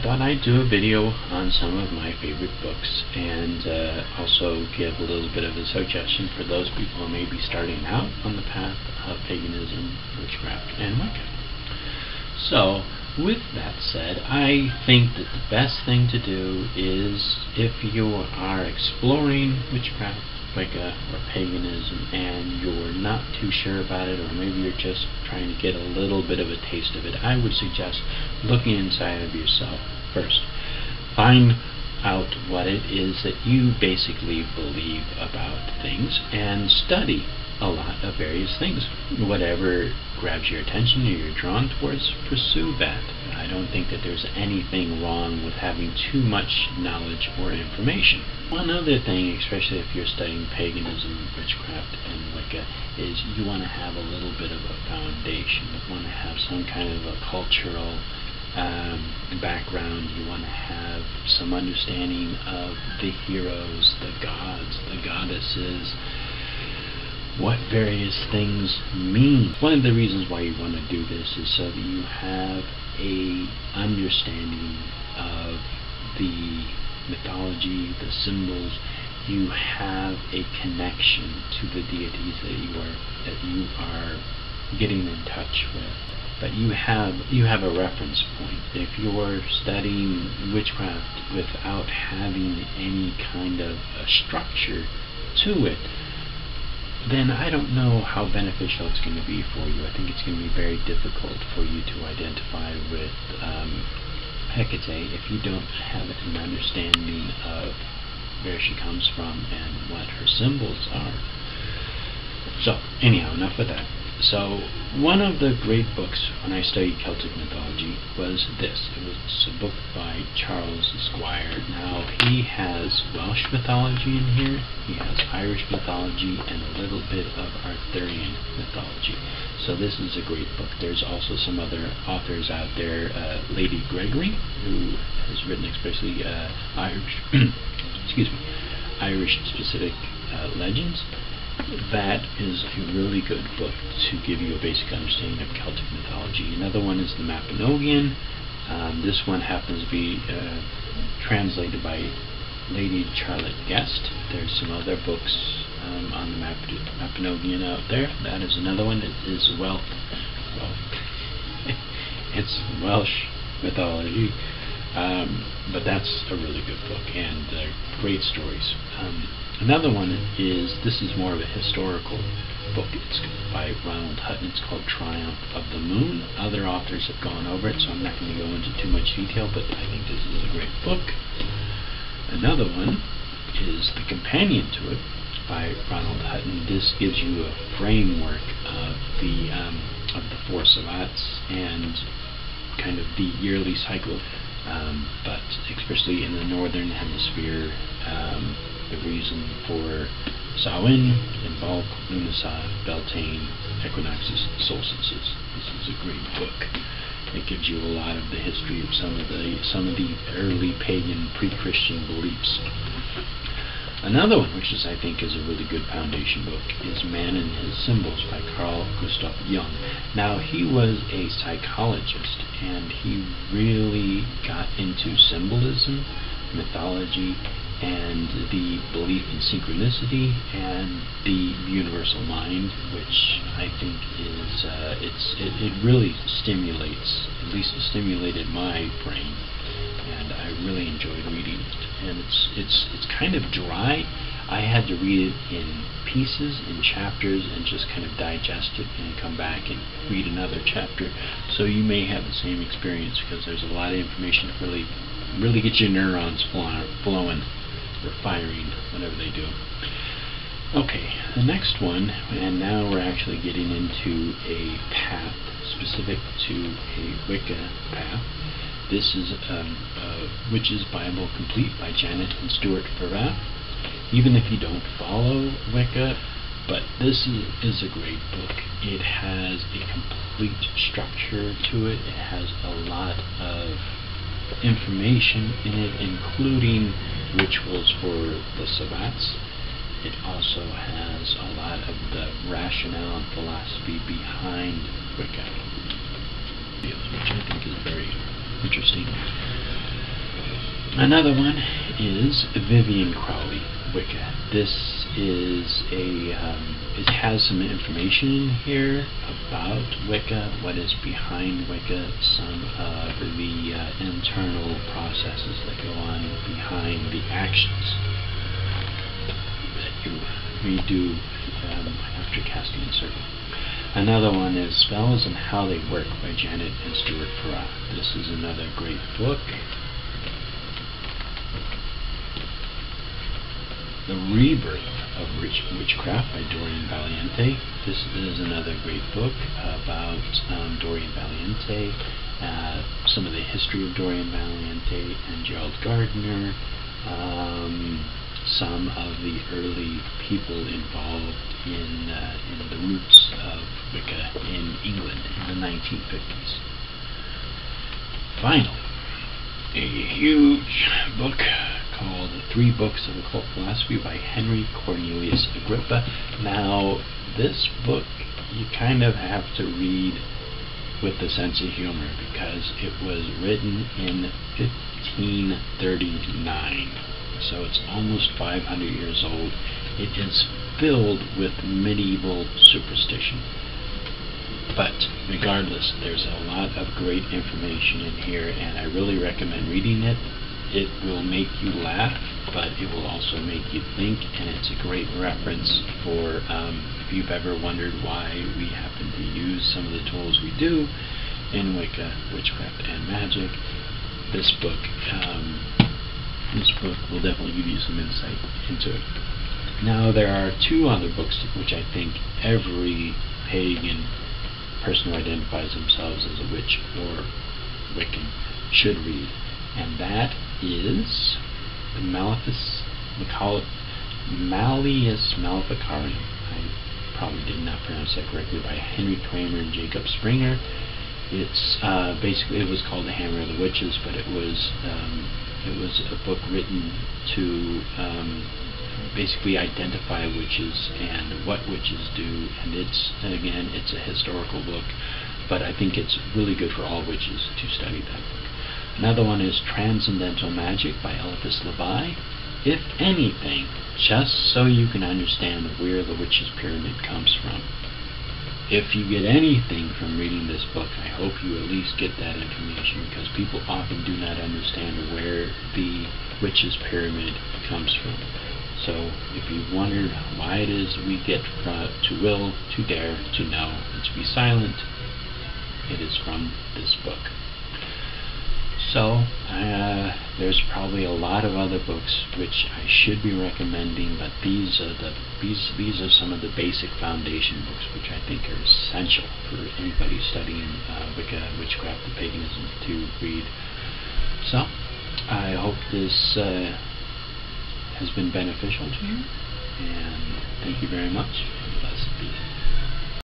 thought I'd do a video on some of my favorite books and also give a little bit of a suggestion for those people who may be starting out on the path of paganism, witchcraft, and Wicca. So, with that said, I think that the best thing to do is, if you are exploring witchcraft, Wicca, or paganism, and you're not too sure about it, or maybe you're just trying to get a little bit of a taste of it, I would suggest looking inside of yourself first. Find out what it is that you basically believe about things, and study a lot of various things. Whatever grabs your attention or you're drawn towards, pursue that. I don't think that there's anything wrong with having too much knowledge or information. One other thing, especially if you're studying paganism, witchcraft, and Wicca, is you want to have a little bit of a foundation. You want to have some kind of a cultural background. You want to have some understanding of the heroes, the gods, the goddesses, what various things mean. One of the reasons why you want to do this is so that you have a understanding of the mythology, the symbols. You have a connection to the deities that you are getting in touch with. But you have a reference point. If you're studying witchcraft without having any kind of a structure to it, then I don't know how beneficial it's going to be for you. I think it's going to be very difficult for you to identify with Hecate if you don't have an understanding of where she comes from and what her symbols are. So, anyhow, enough of that. So, one of the great books when I studied Celtic mythology was this. It was a book by Charles Squire. Now, he has Welsh mythology in here, he has Irish mythology, and a little bit of Arthurian mythology. So this is a great book. There's also some other authors out there, Lady Gregory, who has written especially Irish, Irish-specific legends. That is a really good book to give you a basic understanding of Celtic mythology. Another one is the Mabinogion. This one happens to be translated by Lady Charlotte Guest. There's some other books on the Mabinogion out there. That is another one. It is it's Welsh mythology, but that's a really good book and great stories. Another one is, this is more of a historical book. It's by Ronald Hutton. It's called Triumph of the Moon. Other authors have gone over it, so I'm not going to go into too much detail, but I think this is a great book. Another one is the companion to it by Ronald Hutton. This gives you a framework of the four sabbats and kind of the yearly cycle, but especially in the northern hemisphere, the reason for Samhain, Imbolc, Lughnasadh, Beltane, equinoxes, solstices. This is a great book. It gives you a lot of the history of some of the early pagan, pre-Christian beliefs. Another one, which I think is a really good foundation book, is Man and His Symbols by Carl Gustav Jung. Now, he was a psychologist, and he really got into symbolism, mythology, and the belief in synchronicity and the universal mind, which I think is it really stimulates, at least it stimulated my brain, and I really enjoyed reading it. And it's kind of dry. I had to read it in pieces, in chapters, and just kind of digest it and come back and read another chapter. So you may have the same experience, because there's a lot of information to really get your neurons flowing or firing, whatever they do. Okay, the next one, and now we're actually getting into a path specific to a Wicca path. This is Witch's Bible Complete by Janet and Stuart Farrath. Even if you don't follow Wicca, but this is a great book. It has a complete structure to it. It has a lot of information in it, including rituals for the sabbats. It also has a lot of the rationale and philosophy behind Wicca, which I think is very interesting. Another one is Vivian Crowley, Wicca. This is it has some information in here about Wicca, what is behind Wicca, some of the internal processes that go on behind the actions that you do after casting a circle. Another one is Spells and How They Work by Janet and Stuart Farrar. This is another great book. The Rebirth of Witchcraft by Dorian Valiente. This is another great book about Dorian Valiente, some of the history of Dorian Valiente and Gerald Gardner, some of the early people involved in the roots of Wicca in England in the 1950s. Finally, a huge book called 3 Books of Occult Philosophy by Henry Cornelius Agrippa. Now, this book you kind of have to read with a sense of humor because it was written in 1539, so it's almost 500 years old. It is filled with medieval superstition. But regardless, there's a lot of great information in here, and I really recommend reading it. It will make you laugh, but it will also make you think, and it's a great reference for if you've ever wondered why we happen to use some of the tools we do in Wicca, Witchcraft, and Magic. This book will definitely give you some insight into it. Now, there are 2 other books which I think every pagan person who identifies themselves as a witch or Wiccan should read, and that is the Malleus Maleficarium. I probably did not pronounce that correctly, by Henry Kramer and Jacob Springer. It's basically, it was called The Hammer of the Witches, but it was a book written to basically identify witches and what witches do, and it's a historical book, but I think it's really good for all witches to study that book. Another one is Transcendental Magic by Eliphas Levi. If anything, just so you can understand where the witch's pyramid comes from. If you get anything from reading this book, I hope you at least get that information, because people often do not understand where the witch's pyramid comes from. So if you've wondered why it is we get to will, to dare, to know, and to be silent, it is from this book. So there's probably a lot of other books which I should be recommending, but these are some of the basic foundation books which I think are essential for anybody studying Wicca, Witchcraft, and Paganism to read. So I hope this has been beneficial to you, and thank you very much. Blessed be.